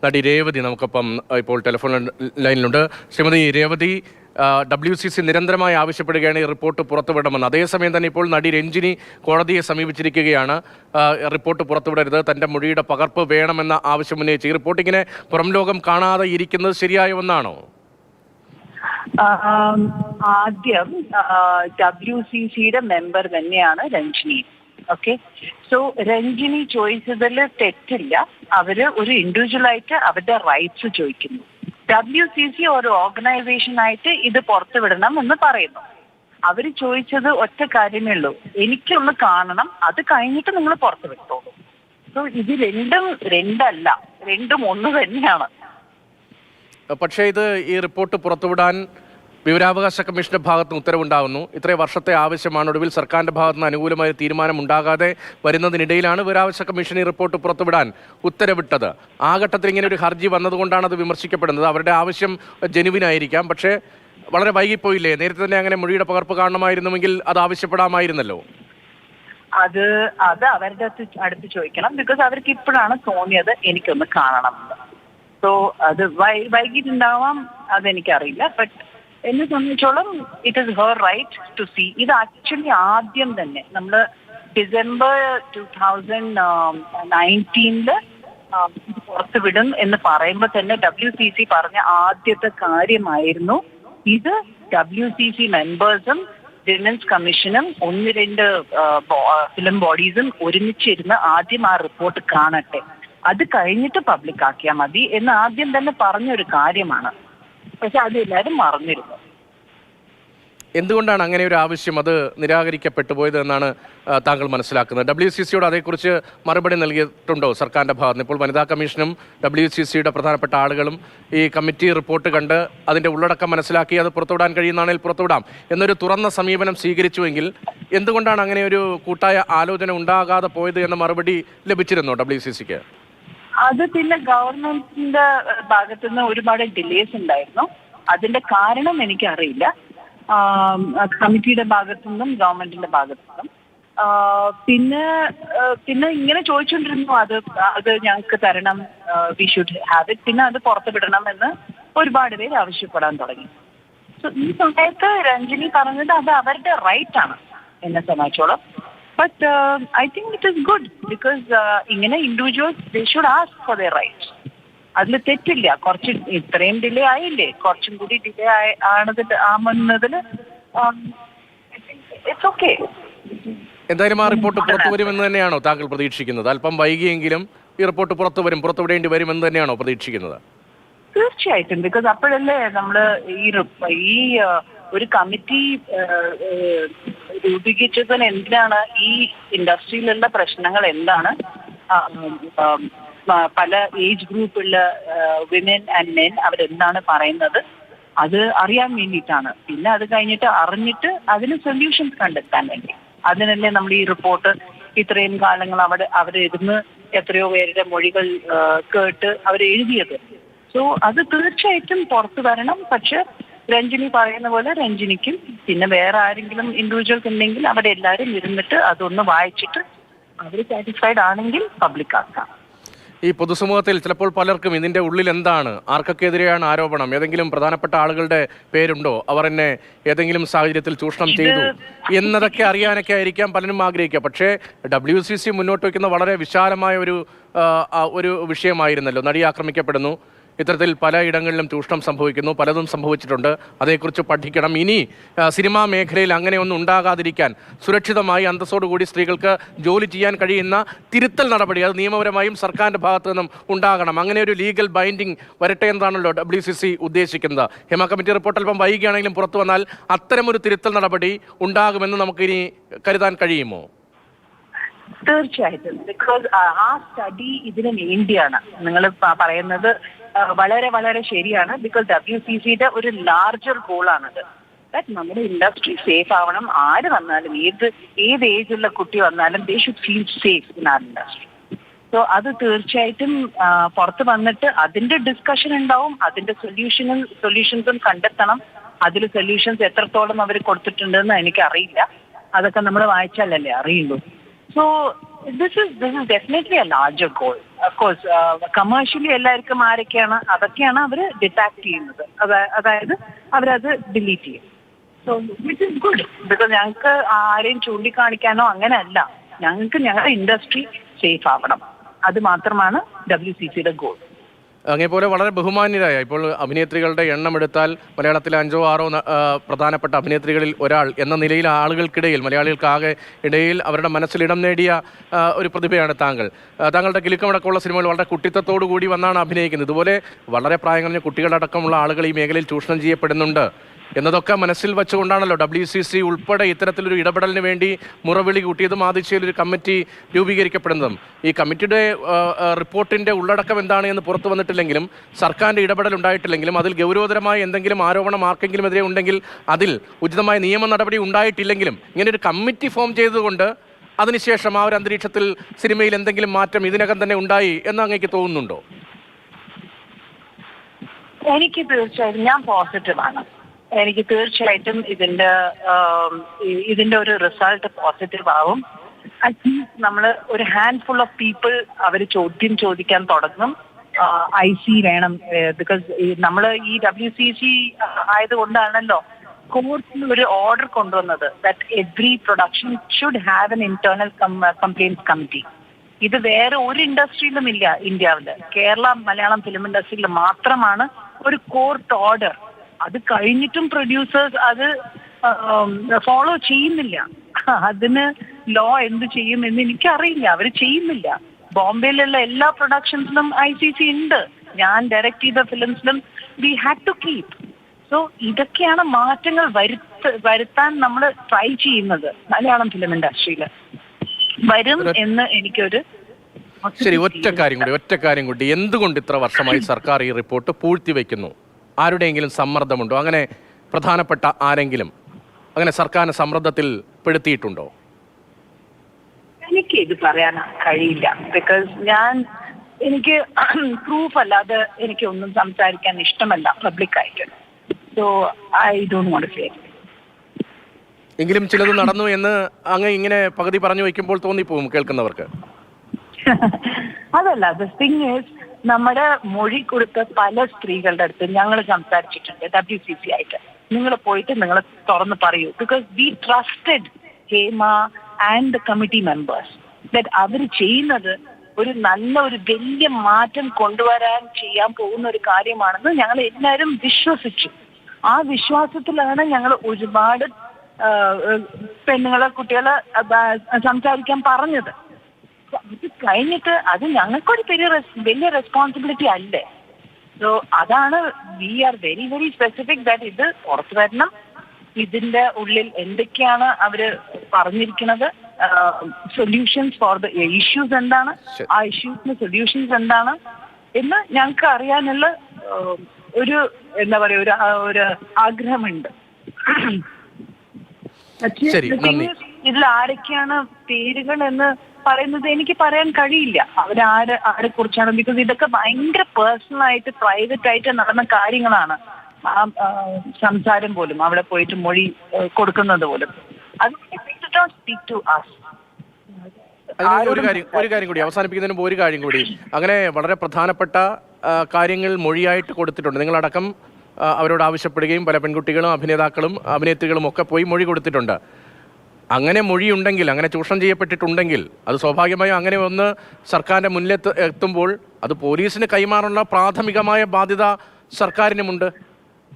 നടി രേവതി നമുക്കൊപ്പം ഇപ്പോൾ ടെലിഫോൺ ലൈനിലുണ്ട്. ശ്രീമതി രേവതി, WCC നിരന്തരമായി ആവശ്യപ്പെടുകയാണ് ഈ റിപ്പോർട്ട് പുറത്തുവിടണമെന്ന്. അതേസമയം തന്നെ ഇപ്പോൾ നടി രഞ്ജിനി കോടതിയെ സമീപിച്ചിരിക്കുകയാണ്. റിപ്പോർട്ട് പുറത്തുവിടരുത്, തൻ്റെ മൊഴിയുടെ പകർപ്പ് വേണമെന്ന ആവശ്യം ഉന്നയിച്ച്. ഈ റിപ്പോർട്ട് ഇങ്ങനെ പുറം ലോകം കാണാതെ ഇരിക്കുന്നത് ശരിയായ ഒന്നാണോ? ആദ്യം WCCയുടെ മെമ്പർ തന്നെയാണ് രഞ്ജിനി. ഓക്കെ, സോ രഞ്ജിനി ചോദിച്ചതിൽ തെറ്റില്ല. അവര് ഒരു ഇൻഡിവിജ്വലായിട്ട് അവരുടെ റൈറ്റ്സ് ചോദിക്കുന്നു. WCC ഒരു ഓർഗനൈസേഷൻ ആയിട്ട് ഇത് പുറത്തുവിടണം എന്ന് പറയുന്നു. അവര് ചോദിച്ചത് ഒറ്റ കാര്യമേ ഉള്ളൂ, എനിക്കൊന്ന് കാണണം, അത് കഴിഞ്ഞിട്ട് നിങ്ങൾ പുറത്തു വിട്ടോളൂ. സോ ഇത് രണ്ടല്ല, രണ്ടും ഒന്ന് തന്നെയാണ്. പക്ഷേ ഇത് ഈ റിപ്പോർട്ട് പുറത്തുവിടാൻ വിവരാവകാശ കമ്മീഷന്റെ ഭാഗത്ത് നിന്ന് ഉത്തരവുണ്ടാകുന്നു. ഇത്രയും വർഷത്തെ ആവശ്യമാണ്. ഒടുവിൽ സർക്കാരിന്റെ ഭാഗത്ത് നിന്ന് അനുകൂലമായ തീരുമാനം ഉണ്ടാകാതെ വരുന്നതിനിടയിലാണ് വിവരാവകാശ കമ്മീഷൻ ഈ റിപ്പോർട്ട് പുറത്തുവിടാൻ ഉത്തരവിട്ടത്. ആ ഘട്ടത്തിൽ ഇങ്ങനെ ഒരു ഹർജി വന്നതുകൊണ്ടാണ് അത് വിമർശിക്കപ്പെടുന്നത്. അവരുടെ ആവശ്യം ജെനുവിനായിരിക്കാം, പക്ഷേ വളരെ വൈകിപ്പോയില്ലേ? നേരത്തെ തന്നെ അങ്ങനെ മൊഴിയുടെ പകർപ്പ് കാണണമായിരുന്നുവെങ്കിൽ അത് ആവശ്യപ്പെടാമായിരുന്നല്ലോ. അത് അവരുടെ അടുത്ത് ചോദിക്കണം. ബിക്കോസ് അവർക്ക് ഇപ്പോഴാണ് തോന്നിയത് എനിക്കൊന്ന് കാണണം എന്ന്. സോ അത് വൈകിട്ടുണ്ടാവാം, അതെനിക്കറിയില്ല. ബട്ട് എന്നെ സംബന്ധിച്ചോളം it is her right to see. ഇത് ആക്ച്വലി ആദ്യം തന്നെ നമ്മൾ ഡിസംബർ 2019 ഇത് പുറത്തുവിടും എന്ന് പറയുമ്പോൾ തന്നെ WCC പറഞ്ഞ ആദ്യത്തെ കാര്യമായിരുന്നു ഇത്. WCC മെമ്പേഴ്സും വിമൻസ് കമ്മീഷനും 1-2 ഫിലിം ബോഡീസും ഒരുമിച്ചിരുന്ന് ആദ്യം ആ റിപ്പോർട്ട് കാണട്ടെ, അത് കഴിഞ്ഞിട്ട് പബ്ലിക് ആക്കിയാൽ മതി എന്ന് ആദ്യം തന്നെ പറഞ്ഞൊരു കാര്യമാണ്. പക്ഷെ അത് എല്ലാവരും മറന്നിരുന്നു. എന്തുകൊണ്ടാണ് അങ്ങനെ ഒരു ആവശ്യം അത് നിരാകരിക്കപ്പെട്ടു പോയത് എന്നാണ് താങ്കൾ മനസ്സിലാക്കുന്നത്? WCCയോട് അതേക്കുറിച്ച് മറുപടി നൽകിയിട്ടുണ്ടോ സർക്കാരിൻ്റെ ഭാഗത്ത്? ഇപ്പോൾ വനിതാ കമ്മീഷനും WCCയുടെ പ്രധാനപ്പെട്ട ആളുകളും ഈ കമ്മിറ്റി റിപ്പോർട്ട് കണ്ട് അതിൻ്റെ ഉള്ളടക്കം മനസ്സിലാക്കി അത് പുറത്തുവിടാൻ കഴിയുന്നതാണെങ്കിൽ പുറത്തുവിടാം എന്നൊരു തുറന്ന സമീപനം സ്വീകരിച്ചുവെങ്കിൽ എന്തുകൊണ്ടാണ് അങ്ങനെ ഒരു കൂട്ടായ ആലോചന ഉണ്ടാകാതെ പോയത് എന്ന മറുപടി ലഭിച്ചിരുന്നോ WCCക്ക്? അത് പിന്നെ ഗവൺമെന്റിന്റെ ഭാഗത്തുനിന്ന് ഒരുപാട് ഡിലേസ് ഉണ്ടായിരുന്നു. അതിന്റെ കാരണം എനിക്കറിയില്ല. കമ്മിറ്റിയുടെ ഭാഗത്തുനിന്നും ഗവൺമെന്റിന്റെ ഭാഗത്തുനിന്നും പിന്നെ ഇങ്ങനെ ചോദിച്ചുകൊണ്ടിരുന്നു, അത് ഞങ്ങൾക്ക് തരണം, വി ഷുഡ് ഹാവ് ഇറ്റ്, പിന്നെ അത് പുറത്തു വിടണം എന്ന് ഒരുപാട് പേര് ആവശ്യപ്പെടാൻ തുടങ്ങി. സോ ഈ സമയത്ത് രഞ്ജിനി പറഞ്ഞത് അത് അവരുടെ റൈറ്റ് ആണ് എന്നെ സംബന്ധിച്ചോളം. But I think it is good because ഇങ്ങനെ individuals they should ask for their rights. അതിൽ തെറ്റില്ല. കുറച്ച് ഇത്രയും ഡിലേ ആയില്ലേ, കുറച്ചും കൂടി ഡിലേ ആവുന്നതിൽ ഇറ്റ്സ് ഓക്കെ. എന്തായാലും ആ റിപ്പോർട്ട് പുറത്തു വരുമെന്ന് തന്നെയാണോ താങ്കൾ പ്രതീക്ഷിക്കുന്നത്? അല്പം വൈകിയെങ്കിലും ഈ റിപ്പോർട്ട് പുറത്തുവിടേണ്ടി വരുമെന്ന് തന്നെയാണോ പ്രതീക്ഷിക്കുന്നത്? തീർച്ചയായിട്ടും. ബിക്കോസ് അപ്പോഴല്ലേ നമ്മള് ഈ ഒരു കമ്മിറ്റി രൂപീകരിച്ചതിന് എന്തിനാണ്, ഈ ഇൻഡസ്ട്രിയിലുള്ള പ്രശ്നങ്ങൾ എന്താണ്, പല ഏജ് ഗ്രൂപ്പുള്ള വിമൻ ആൻഡ് മെൻ അവരെന്താണ് പറയുന്നത്, അത് അറിയാൻ വേണ്ടിയിട്ടാണ്. പിന്നെ അത് കഴിഞ്ഞിട്ട് അറിഞ്ഞിട്ട് അതിന് സൊല്യൂഷൻസ് കണ്ടെത്താൻ വേണ്ടി. അതിനല്ലേ നമ്മൾ ഈ റിപ്പോർട്ട് ഇത്രയും കാലങ്ങൾ അവരിരുന്ന് എത്രയോ പേരുടെ മൊഴികൾ കേട്ട് അവരെഴുതിയത്. സോ അത് തീർച്ചയായിട്ടും പുറത്തു വരണം. പക്ഷെ രഞ്ജിനി പറയുന്ന പോലെ രഞ്ജിനിക്കും പിന്നെ വേറെ ആരെങ്കിലും ഇൻഡിവിജ്വൽസ് ഉണ്ടെങ്കിൽ അവരെല്ലാവരും ഇരുന്നിട്ട് അതൊന്ന് വായിച്ചിട്ട് അവർ സാറ്റിസ്ഫൈഡ് ആണെങ്കിൽ പബ്ലിക് ആക്കാം. ഈ പൊതുസമൂഹത്തിൽ ചിലപ്പോൾ പലർക്കും ഇതിൻ്റെ ഉള്ളിൽ എന്താണ്, ആർക്കൊക്കെതിരെയാണ് ആരോപണം, ഏതെങ്കിലും പ്രധാനപ്പെട്ട ആളുകളുടെ പേരുണ്ടോ, അവർ എന്നെ ഏതെങ്കിലും സാഹചര്യത്തിൽ ചൂഷണം ചെയ്തു എന്നതൊക്കെ അറിയാനൊക്കെ ആയിരിക്കാം പലരും ആഗ്രഹിക്കുക. പക്ഷേ WCC മുന്നോട്ട് വയ്ക്കുന്ന വളരെ വിശാലമായ ഒരു വിഷയമായിരുന്നല്ലോ. നടി ആക്രമിക്കപ്പെടുന്നു, ഇത്തരത്തിൽ പലയിടങ്ങളിലും ചൂഷണം സംഭവിക്കുന്നു, പലതും സംഭവിച്ചിട്ടുണ്ട്, അതേക്കുറിച്ച് പഠിക്കണം. ഇനി സിനിമാ മേഖലയിൽ അങ്ങനെയൊന്നും ഉണ്ടാകാതിരിക്കാൻ സുരക്ഷിതമായി അന്തസ്സോടുകൂടി സ്ത്രീകൾക്ക് ജോലി ചെയ്യാൻ കഴിയുന്ന തിരുത്തൽ നടപടി അത് നിയമപരമായും സർക്കാരിൻ്റെ ഭാഗത്തു നിന്നും ഉണ്ടാകണം. അങ്ങനെ ഒരു ലീഗൽ ബൈൻഡിങ് വരട്ടെ എന്നാണല്ലോ WCC ഉദ്ദേശിക്കുന്നത്. ഹേമ കമ്മിറ്റി റിപ്പോർട്ട് അല്പം വൈകിയാണെങ്കിലും പുറത്തു വന്നാൽ അത്തരമൊരു തിരുത്തൽ നടപടി ഉണ്ടാകുമെന്ന് നമുക്കിനി കരുതാൻ കഴിയുമോ? തീർച്ചയായിട്ടും. ബിക്കോസ് ആ സ്റ്റഡി ഇതിന് വേണ്ടിയാണ്. നിങ്ങൾ പറയുന്നത് വളരെ വളരെ ശരിയാണ്. ബിക്കോസ് WCCയുടെ ഒരു ലാർജർ ഗോളാണത്. ദാറ്റ് നമ്മുടെ ഇൻഡസ്ട്രി സേഫ് ആവണം. ആര് വന്നാലും ഏത് ഏജുള്ള കുട്ടി വന്നാലും they should feel safe in our industry. So അത് തീർച്ചയായിട്ടും പുറത്ത് വന്നിട്ട് അതിന്റെ ഡിസ്കഷൻ ഉണ്ടാവും. അതിന്റെ സൊല്യൂഷൻസും കണ്ടെത്തണം. അതിൽ സൊല്യൂഷൻസ് എത്രത്തോളം അവർ കൊടുത്തിട്ടുണ്ടെന്ന് എനിക്കറിയില്ല. അതൊക്കെ നമ്മൾ വായിച്ചാലല്ലേ അറിയുള്ളൂ. So this is definitely a larger goal. Of course, commercially എല്ലാവർക്കും ആരൊക്കെയാണ് അതൊക്കെയാണ് അവർ ഡിറ്റാക്ട് ചെയ്യുന്നത്. അതായത് അവരത് ഡിലീറ്റ് ചെയ്യും. So which is good. Because ഞങ്ങൾക്ക് ആരെയും ചൂണ്ടിക്കാണിക്കാനോ അങ്ങനെയല്ല. ഞങ്ങൾക്ക് ഞങ്ങളുടെ ഇൻഡസ്ട്രി സേഫ് ആവണം. അത് മാത്രമാണ് WCCയുടെ ഗോൾ. അങ്ങേപോലെ വളരെ ബഹുമാന്യരായ ഇപ്പോൾ അഭിനേത്രികളുടെ എണ്ണം എടുത്താൽ മലയാളത്തിലെ 5 or 6 പ്രധാനപ്പെട്ട അഭിനേത്രികളിൽ ഒരാൾ എന്ന നിലയിൽ ആളുകൾക്കിടയിൽ മലയാളികൾക്കാകെ ഇടയിൽ അവരുടെ മനസ്സിൽ ഇടം നേടിയ ഒരു പ്രതിഭയാണ് താങ്കൾ. താങ്കളുടെ കിലുക്കമടക്കമുള്ള സിനിമകൾ വളരെ കുട്ടിത്തത്തോടു കൂടി വന്നാണ് അഭിനയിക്കുന്നത്. ഇതുപോലെ വളരെ പ്രായം കഴിഞ്ഞ കുട്ടികളടക്കമുള്ള ആളുകൾ ഈ മേഖലയിൽ ചൂഷണം ചെയ്യപ്പെടുന്നുണ്ട് എന്നതൊക്കെ മനസ്സിൽ വെച്ചുകൊണ്ടാണല്ലോ WCC ഉൾപ്പെടെ ഇത്തരത്തിലൊരു ഇടപെടലിന് വേണ്ടി മുറവിളി കൂട്ടിയതും ആദിച്ചയിൽ ഒരു കമ്മിറ്റി രൂപീകരിക്കപ്പെടുന്നതും. ഈ കമ്മിറ്റിയുടെ റിപ്പോർട്ടിൻ്റെ ഉള്ളടക്കം എന്താണ് എന്ന് പുറത്തു വന്നിട്ടില്ലെങ്കിലും സർക്കാരിൻ്റെ ഇടപെടൽ ഉണ്ടായിട്ടില്ലെങ്കിലും അതിൽ ഗൗരവതരമായ എന്തെങ്കിലും ആരോപണം ആർക്കെങ്കിലും എതിരെ ഉണ്ടെങ്കിൽ അതിൽ ഉചിതമായ നിയമ നടപടി ഉണ്ടായിട്ടില്ലെങ്കിലും ഇങ്ങനെ ഒരു കമ്മിറ്റി ഫോം ചെയ്തതുകൊണ്ട് അതിനുശേഷം ആ ഒരു അന്തരീക്ഷത്തിൽ സിനിമയിൽ എന്തെങ്കിലും മാറ്റം ഇതിനകം തന്നെ ഉണ്ടായി എന്ന് അങ്ങേക്ക് തോന്നുന്നുണ്ടോ? എനിക്ക് തീർച്ചയായിട്ടും ഞാൻ പോസിറ്റീവാണ്. എനിക്ക് തീർച്ചയായിട്ടും ഇതിന്റെ ഒരു റിസൾട്ട് പോസിറ്റീവ് ആവും. അറ്റ്ലീസ്റ്റ് നമ്മൾ ഒരു ഹാൻഡ് ഫുൾ ഓഫ് പീപ്പിൾ അവർ ചോദ്യം ചോദിക്കാൻ തുടങ്ങും. IC വേണം. ബിക്കോസ് നമ്മൾ ഈ WCC ആയതുകൊണ്ടാണല്ലോ കോർട്ടിൽ ഒരു ഓർഡർ കൊണ്ടുവന്നത് that every production should have an internal complaints committee. ഇത് വേറെ ഒരു ഇൻഡസ്ട്രിയിലും ഇല്ല ഇന്ത്യയിൽ. കേരള മലയാളം ഫിലിം ഇൻഡസ്ട്രിയിൽ മാത്രമാണ് ഒരു കോർട്ട് ഓർഡർ. അത് കഴിഞ്ഞിട്ടും പ്രൊഡ്യൂസേഴ്സ് അത് ഫോളോ ചെയ്യുന്നില്ല. അതിന് ലോ എന്ത് ചെയ്യും എന്ന് എനിക്കറിയില്ല. അവർ ചെയ്യുന്നില്ല. ബോംബെയിലുള്ള എല്ലാ പ്രൊഡക്ഷൻസിലും ICC ഉണ്ട്. ഞാൻ ഡയറക്ട് ചെയ്ത ഫിലിംസിലും we had to keep. So ഇതൊക്കെയാണ് മാറ്റങ്ങൾ വരുത്താൻ നമ്മൾ ട്രൈ ചെയ്യുന്നത് മലയാളം ഫിലിം ഇൻഡസ്ട്രിയിൽ. വരും എന്ന് എനിക്കൊരു ശരി. ഒറ്റ കാര്യം കൂടി എന്തുകൊണ്ട് ഇത്ര വർഷമായി സർക്കാർ ഈ റിപ്പോർട്ട് പൂഴ്ത്തിവെക്കുന്നു? ആരുടെയെങ്കിലും സമ്മർദ്ദമുണ്ടോ? അങ്ങനെ പ്രധാനപ്പെട്ട ആരെങ്കിലും അങ്ങനെ സർക്കാരിന് സമ്മർദ്ദത്തിൽ പെടുത്തിയിട്ടുണ്ടോ? എനിക്ക് ഇത് പറയാൻ കഴിയില്ല. ബിക്കോസ് എനിക്ക് പ്രൂഫ് അല്ലാതെ എനിക്ക് ഒന്നും സംസാരിക്കാൻ ഇഷ്ടമല്ല പബ്ലിക്കായിട്ട്. So I don't want to say. എങ്കിലും ചിലത് നടന്നു എന്ന് അങ്ങ് ഇങ്ങനെ പകുതി പറഞ്ഞു വയ്ക്കുമ്പോൾ തോന്നിപ്പോവും കേൾക്കുന്നവർക്ക്. അതല്ല, ദ തിങ് ഈസ് നമ്മുടെ മൊഴി കൊടുത്ത പല സ്ത്രീകളുടെ അടുത്ത് ഞങ്ങൾ സംസാരിച്ചിട്ടുണ്ട് WCC ആയിട്ട്. നിങ്ങൾ പോയിട്ട് നിങ്ങൾ തുറന്ന് പറയൂ. Because we trusted Hema and the committee members that അവർ ചെയ്യുന്നത് ഒരു വലിയ മാറ്റം കൊണ്ടുവരാൻ ചെയ്യാൻ പോകുന്ന ഒരു കാര്യമാണെന്ന് ഞങ്ങൾ എല്ലാവരും വിശ്വസിച്ചു. ആ വിശ്വാസത്തിലാണ് ഞങ്ങൾ ഒരുപാട് കുട്ടികളെ സംസാരിക്കാൻ പറഞ്ഞത്. ഇത് കഴിഞ്ഞിട്ട് അത് ഞങ്ങൾക്കൊരു വലിയ റെസ്പോൺസിബിലിറ്റി അല്ലേ? സോ അതാണ് we are very very specific that ഇത് പുറത്തു വരണം. ഇതിന്റെ ഉള്ളിൽ എന്തൊക്കെയാണ് അവര് പറഞ്ഞിരിക്കുന്നത്, സൊല്യൂഷൻസ് ഫോർ ദ ഇഷ്യൂസ് എന്താണ്, ആ ഇഷ്യൂസിന് സൊല്യൂഷൻസ് എന്താണ് എന്ന് ഞങ്ങൾക്ക് അറിയാനുള്ള ഒരു എന്താ പറയാ ഒരു ആഗ്രഹമുണ്ട്. ഇതിൽ ആരൊക്കെയാണ് പേരുകൾ എന്ന് പറയുന്നത് എനിക്ക് പറയാൻ കഴിയില്ല. ആരെ കുറിച്ചാണ്. ബിക്കോസ് ഇതൊക്കെ ഭയങ്കര പേഴ്സണൽ ആയിട്ട് പ്രൈവറ്റ് ആയിട്ട് നടന്ന കാര്യങ്ങളാണ്. ആ സംസാരം പോലും അവിടെ പോയിട്ട് മൊഴി കൊടുക്കുന്നത് പോലും ഒരു കാര്യം കൂടി അവസാനിപ്പിക്കുന്നതിന് മുമ്പ് ഒരു കാര്യം കൂടി. അങ്ങനെ വളരെ പ്രധാനപ്പെട്ട കാര്യങ്ങൾ മൊഴിയായിട്ട് കൊടുത്തിട്ടുണ്ട്. നിങ്ങളടക്കം അവരോട് ആവശ്യപ്പെടുകയും പല പെൺകുട്ടികളും അഭിനേതാക്കളും അഭിനേത്രികളും ഒക്കെ പോയി മൊഴി കൊടുത്തിട്ടുണ്ട്. അങ്ങനെ മൊഴിയുണ്ടെങ്കിൽ, അങ്ങനെ ചൂഷണം ചെയ്യപ്പെട്ടിട്ടുണ്ടെങ്കിൽ അത് സ്വാഭാവികമായും അങ്ങനെ ഒന്ന് സർക്കാരിൻ്റെ മുന്നിലെത്ത് എത്തുമ്പോൾ അത് പോലീസിന് കൈമാറാനുള്ള പ്രാഥമികമായ ബാധ്യത സർക്കാരിനുമുണ്ട്.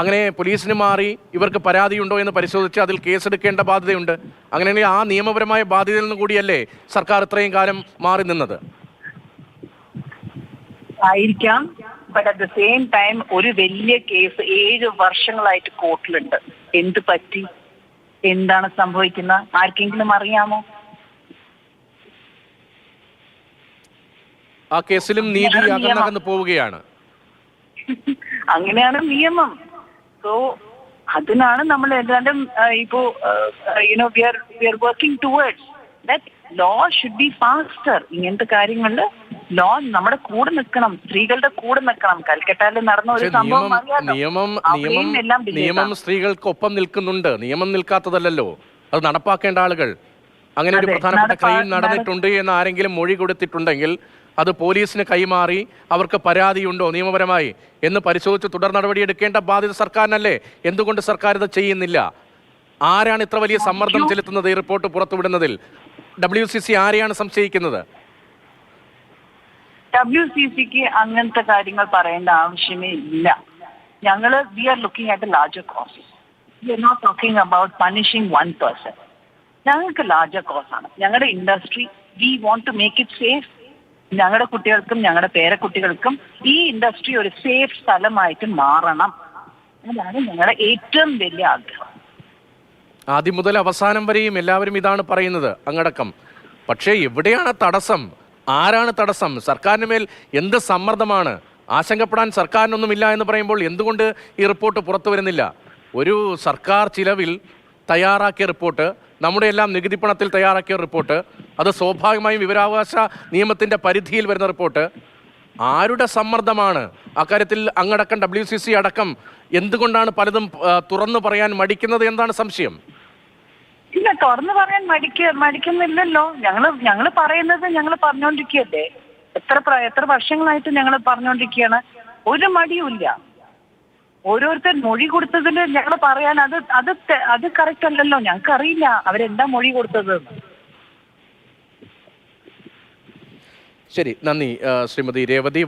അങ്ങനെ പോലീസിന് മാറി ഇവർക്ക് പരാതിയുണ്ടോ എന്ന് പരിശോധിച്ച് അതിൽ കേസെടുക്കേണ്ട ബാധ്യതയുണ്ട്. അങ്ങനെയാണെങ്കിൽ ആ നിയമപരമായ ബാധ്യതയിൽ നിന്ന് കൂടിയല്ലേ സർക്കാർ ഇത്രയും കാലം മാറി നിന്നത്? ആയിരിക്കാം. But at the same time ഒരു വലിയ കേസ് 7 വർഷങ്ങളായിട്ട് കോർട്ടിലുണ്ട്. എന്ത് പറ്റി, എന്താണ് സംഭവിക്കുന്നത്, ആർക്കെങ്കിലും അറിയാമോ? ആ കേസിലും നീതി അകന്നകന്ന് പോവുകയാണ്. അങ്ങനെയാണ് നിയമം. സോ അതിനാണ് നമ്മൾ ഏതാണ്ടും ഇപ്പോ we are working towards that law should be faster. ഇങ്ങനത്തെ കാര്യങ്ങളിൽ ലോ നമ്മുടെ കൂടെ നിൽക്കണം, സ്ത്രീകളുടെ കൂടെ നിൽക്കണം. കൽക്കട്ടയിൽ നടന്ന ഒരു സംഭവം നിയമം സ്ത്രീകൾക്കൊപ്പം നിൽക്കുന്നുണ്ട്. നിയമം നിൽക്കാത്തതല്ലോ, അത് നടപ്പാക്കേണ്ട ആളുകൾ. അങ്ങനെ ഒരു അതെ, പ്രധാനപ്പെട്ട ക്രൈം നടന്നിട്ടുണ്ട് എന്ന് ആരെങ്കിലും മൊഴി കൊടുത്തിട്ടുണ്ടെങ്കിൽ അത് പോലീസിന് കൈമാറി അവർക്ക് പരാതിയുണ്ടോ നിയമപരമായി എന്ന് പരിശോധിച്ച് തുടർ നടപടി എടുക്കേണ്ട ബാധ്യത സർക്കാരിനല്ലേ? എന്തുകൊണ്ട് സർക്കാർ ഇത് ചെയ്യുന്നില്ല? ആരാണ് ഇത്ര വലിയ സമ്മർദ്ദം ചെലുത്തുന്നത് ഈ റിപ്പോർട്ട് പുറത്തുവിടുന്നതിൽ? WCC ആരെയാണ് സംശയിക്കുന്നത്? WCCക്ക് അങ്ങനത്തെ കാര്യങ്ങൾ പറയേണ്ട ആവശ്യമേ ഇല്ല. ഞങ്ങൾ we are looking at a larger cause. We are not talking about punishing one person. ഞങ്ങൾക്ക് ലാർജർ കോസ് ആണ്. ഞങ്ങളുടെ industry we want to make it safe. ഞങ്ങളുടെ കുട്ടികൾക്കും ഞങ്ങളുടെ പേരക്കുട്ടികൾക്കും ഈ ഇൻഡസ്ട്രി ഒരു സേഫ് സ്ഥലമായിട്ട് മാറണം. അതാണ് ഞങ്ങളുടെ ഏറ്റവും വലിയ ആഗ്രഹം. ആദ്യം മുതൽ അവസാനം വരെയും എല്ലാവരും ഇതാണ് പറയുന്നത്, അങ്ങടക്കം. പക്ഷേ എവിടെയാണ് തടസ്സം? ആരാണ് തടസ്സം? സർക്കാരിന് മേൽ എന്ത് സമ്മർദ്ദമാണ്? ആശങ്കപ്പെടാൻ സർക്കാരിനൊന്നുമില്ല എന്ന് പറയുമ്പോൾ എന്തുകൊണ്ട് ഈ റിപ്പോർട്ട് പുറത്തു വരുന്നില്ല? ഒരു സർക്കാർ ചിലവിൽ തയ്യാറാക്കിയ റിപ്പോർട്ട്, നമ്മുടെ എല്ലാം നികുതി പണത്തിൽ തയ്യാറാക്കിയ റിപ്പോർട്ട്, അത് സ്വാഭാവികമായും വിവരാവകാശ നിയമത്തിൻ്റെ പരിധിയിൽ വരുന്ന റിപ്പോർട്ട്. ആരുടെ സമ്മർദ്ദമാണ് അക്കാര്യത്തിൽ? അങ്ങടക്കം WCC അടക്കം എന്തുകൊണ്ടാണ് പലതും തുറന്നു പറയാൻ മടിക്കുന്നത്? എന്താണ് സംശയം? ഇല്ല, തുറന്നു പറയാൻ മടിക്കുന്നില്ലല്ലോ. ഞങ്ങള് പറയുന്നത് ഞങ്ങൾ പറഞ്ഞുകൊണ്ടിരിക്കുകയല്ലേ. എത്ര വർഷങ്ങളായിട്ട് ഞങ്ങൾ പറഞ്ഞുകൊണ്ടിരിക്കുകയാണ്. ഒരു മടിയുമില്ല. ഓരോരുത്തർ മൊഴി കൊടുത്തതിൽ ഞങ്ങൾ പറയാൻ അത് കറക്റ്റ് അല്ലല്ലോ. ഞങ്ങൾക്ക് അറിയില്ല അവരെന്താ മൊഴി കൊടുത്തത്. ശരി, നന്ദി ശ്രീമതി രേവതി.